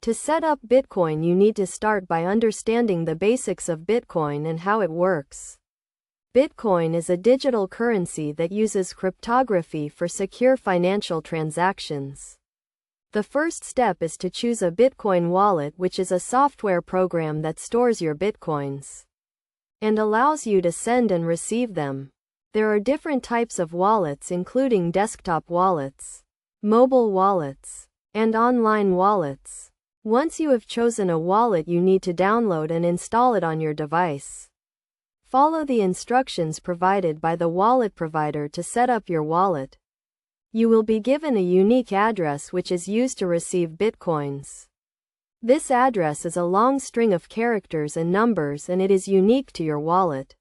To set up Bitcoin, you need to start by understanding the basics of Bitcoin and how it works. Bitcoin is a digital currency that uses cryptography for secure financial transactions. The first step is to choose a Bitcoin wallet, which is a software program that stores your Bitcoins and allows you to send and receive them. There are different types of wallets, including desktop wallets, mobile wallets, and online wallets. Once you have chosen a wallet, you need to download and install it on your device. Follow the instructions provided by the wallet provider to set up your wallet. You will be given a unique address which is used to receive Bitcoins. This address is a long string of characters and numbers, and it is unique to your wallet.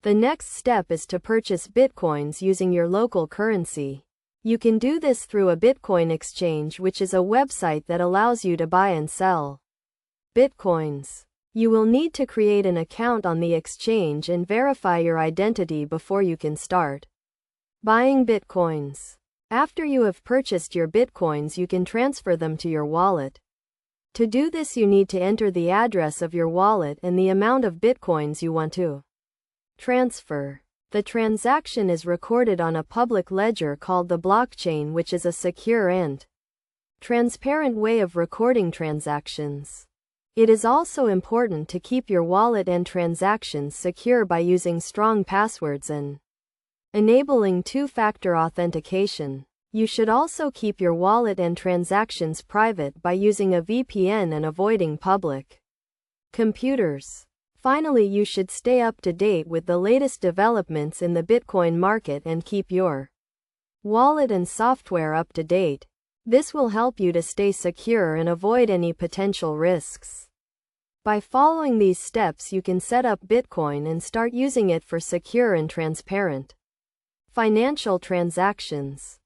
The next step is to purchase Bitcoins using your local currency. You can do this through a Bitcoin exchange, which is a website that allows you to buy and sell Bitcoins. You will need to create an account on the exchange and verify your identity before you can start buying Bitcoins. After you have purchased your Bitcoins, you can transfer them to your wallet. To do this, you need to enter the address of your wallet and the amount of Bitcoins you want to transfer. The transaction is recorded on a public ledger called the blockchain, which is a secure and transparent way of recording transactions. It is also important to keep your wallet and transactions secure by using strong passwords and enabling two-factor authentication. You should also keep your wallet and transactions private by using a VPN and avoiding public computers. Finally, you should stay up to date with the latest developments in the Bitcoin market and keep your wallet and software up to date. This will help you to stay secure and avoid any potential risks. By following these steps, you can set up Bitcoin and start using it for secure and transparent financial transactions.